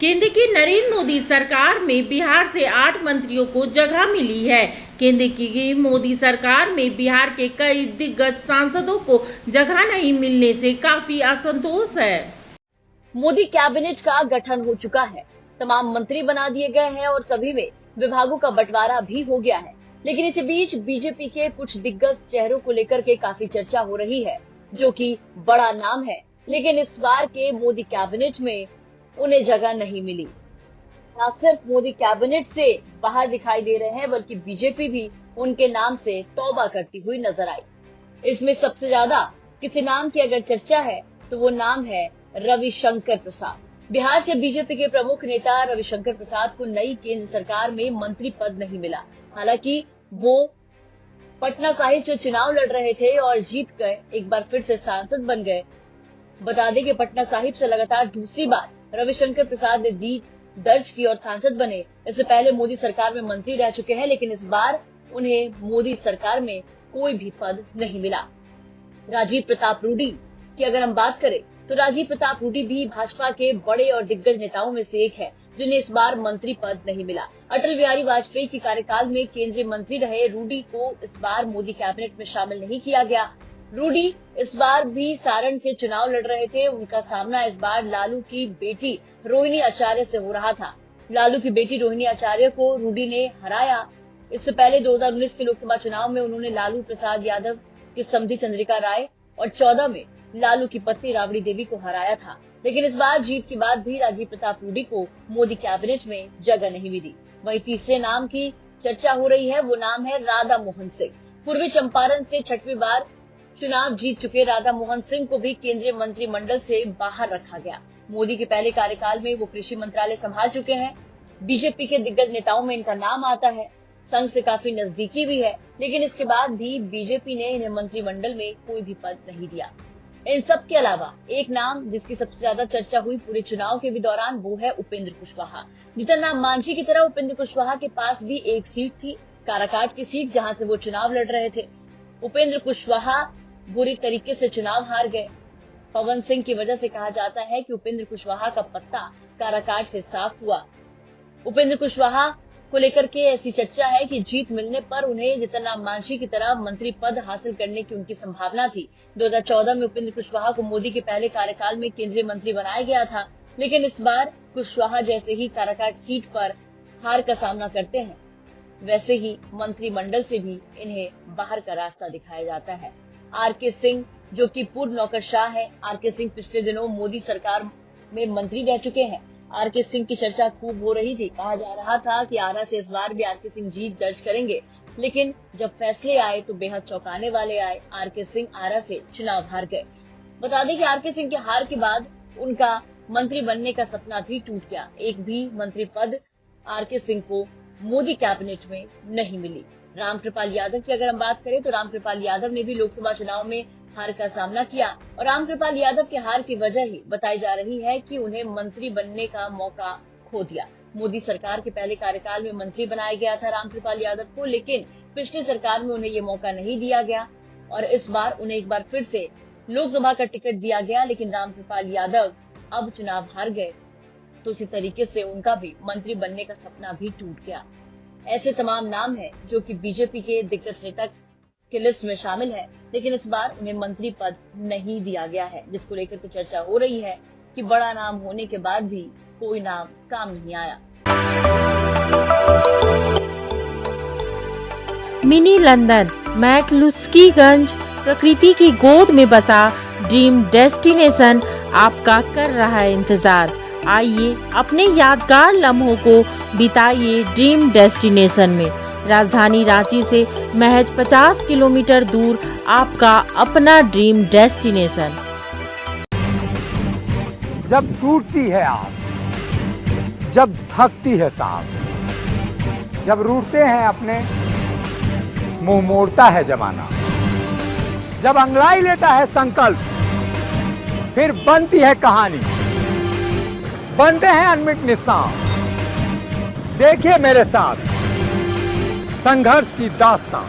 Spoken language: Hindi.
केंद्र की नरेंद्र मोदी सरकार में बिहार से 8 मंत्रियों को जगह मिली है। केंद्र की मोदी सरकार में बिहार के कई दिग्गज सांसदों को जगह नहीं मिलने से काफी असंतोष है। मोदी कैबिनेट का गठन हो चुका है, तमाम मंत्री बना दिए गए हैं और सभी में विभागों का बंटवारा भी हो गया है। लेकिन इसी बीच बीजेपी के कुछ दिग्गज चेहरों को लेकर के काफी चर्चा हो रही है, जो कि बड़ा नाम है, लेकिन इस बार के मोदी कैबिनेट में उन्हें जगह नहीं मिली। न सिर्फ मोदी कैबिनेट से बाहर दिखाई दे रहे हैं, बल्कि बीजेपी भी उनके नाम से तौबा करती हुई नजर आई। इसमें सबसे ज्यादा किसी नाम की अगर चर्चा है तो वो नाम है रविशंकर प्रसाद। बिहार से बीजेपी के प्रमुख नेता रविशंकर प्रसाद को नई केंद्र सरकार में मंत्री पद नहीं मिला। हालांकि वो पटना साहिब से चुनाव लड़ रहे थे और जीत कर एक बार फिर से सांसद बन गए। बता दें कि पटना साहिब से लगातार दूसरी बार रविशंकर प्रसाद ने जीत दर्ज की और सांसद बने। इससे पहले मोदी सरकार में मंत्री रह चुके हैं, लेकिन इस बार उन्हें मोदी सरकार में कोई भी पद नहीं मिला। राजीव प्रताप रूडी की अगर हम बात करें तो राजीव प्रताप रूडी भी भाजपा के बड़े और दिग्गज नेताओं में से एक है, जिन्हें इस बार मंत्री पद नहीं मिला। अटल बिहारी वाजपेयी के कार्यकाल में केंद्रीय मंत्री रहे रूडी को इस बार मोदी कैबिनेट में शामिल नहीं किया गया। रूडी इस बार भी सारण से चुनाव लड़ रहे थे। उनका सामना इस बार लालू की बेटी रोहिणी आचार्य से हो रहा था। लालू की बेटी रोहिणी आचार्य को रूडी ने हराया। इससे पहले 2019 के लोकसभा चुनाव में उन्होंने लालू प्रसाद यादव की समधी चंद्रिका राय और 14 में लालू की पत्नी राबड़ी देवी को हराया था। लेकिन इस बार जीत के बाद भी राजीव प्रताप रूडी को मोदी कैबिनेट में जगह नहीं मिली। वहीं तीसरे नाम की चर्चा हो रही है, वो नाम है राधा मोहन सिंह। पूर्वी चंपारण से 6वीं बार चुनाव जीत चुके राधा मोहन सिंह को भी केंद्रीय मंत्रिमंडल से बाहर रखा गया। मोदी के पहले कार्यकाल में वो कृषि मंत्रालय संभाल चुके हैं। बीजेपी के दिग्गज नेताओं में इनका नाम आता है, संघ से काफी नजदीकी भी है, लेकिन इसके बाद भी बीजेपी ने इन्हें मंत्रिमंडल में कोई भी पद नहीं दिया। इन सब के अलावा एक नाम जिसकी सबसे ज्यादा चर्चा हुई पूरे चुनाव के भी दौरान, वो है उपेंद्र कुशवाहा। जीतन राम मांझी की तरह उपेंद्र कुशवाहा के पास भी एक सीट थी, काराकाट की सीट, जहां से वो चुनाव लड़ रहे थे। उपेंद्र कुशवाहा बुरी तरीके से चुनाव हार गए। पवन सिंह की वजह से कहा जाता है कि उपेंद्र कुशवाहा का पत्ता काराकाट से साफ हुआ। उपेंद्र कुशवाहा को लेकर के ऐसी चर्चा है कि जीत मिलने पर उन्हें जीतन राम मांझी की तरह मंत्री पद हासिल करने की उनकी संभावना थी। 2014 में उपेंद्र कुशवाहा को मोदी के पहले कार्यकाल में केंद्रीय मंत्री बनाया गया था, लेकिन इस बार कुशवाहा जैसे ही काराकाट सीट पर हार का सामना करते हैं, वैसे ही मंत्रिमंडल से भी इन्हें बाहर का रास्ता दिखाया जाता है। आरके सिंह, जो कि पूर्व नौकरशाह है, आरके सिंह पिछले दिनों मोदी सरकार में मंत्री रह चुके हैं। आरके सिंह की चर्चा खूब हो रही थी। कहा जा रहा था कि आरा से इस बार भी आरके सिंह जीत दर्ज करेंगे, लेकिन जब फैसले आए तो बेहद चौंकाने वाले आए। आरके सिंह आरा से चुनाव हार गए। बता दें कि आरके सिंह के हार के बाद उनका मंत्री बनने का सपना भी टूट गया। एक भी मंत्री पद आरके सिंह को मोदी कैबिनेट में नहीं मिली। रामकृपाल यादव की अगर हम बात करें तो रामकृपाल यादव ने भी लोकसभा चुनाव में हार का सामना किया और रामकृपाल यादव के हार की वजह ही बताई जा रही है कि उन्हें मंत्री बनने का मौका खो दिया। मोदी सरकार के पहले कार्यकाल में मंत्री बनाया गया था रामकृपाल यादव को, लेकिन पिछली सरकार में उन्हें ये मौका नहीं दिया गया और इस बार उन्हें एक बार फिर से लोकसभा का टिकट दिया गया। लेकिन रामकृपाल यादव अब चुनाव हार गए, तो इसी तरीके से उनका भी मंत्री बनने का सपना भी टूट गया। ऐसे तमाम नाम हैं जो कि बीजेपी के दिग्गज नेता की लिस्ट में शामिल है, लेकिन इस बार उन्हें मंत्री पद नहीं दिया गया है, जिसको लेकर के चर्चा हो रही है कि बड़ा नाम होने के बाद भी कोई नाम काम नहीं आया। मिनी लंदन मैक्लुस्कीगंज प्रकृति की गोद में बसा ड्रीम डेस्टिनेशन आपका कर रहा है इंतजार। आइए अपने यादगार लम्हों को बिताइए ड्रीम डेस्टिनेशन में। राजधानी रांची से महज 50 किलोमीटर दूर आपका अपना ड्रीम डेस्टिनेशन। जब टूटती है आस, जब थकती है सांस, जब रूठते हैं अपने, मुंह मोड़ता है जमाना, जब अंगड़ाई लेता है संकल्प, फिर बनती है कहानी, बनते हैं अनमिट निशान। देखिए मेरे साथ संघर्ष की दास्तां।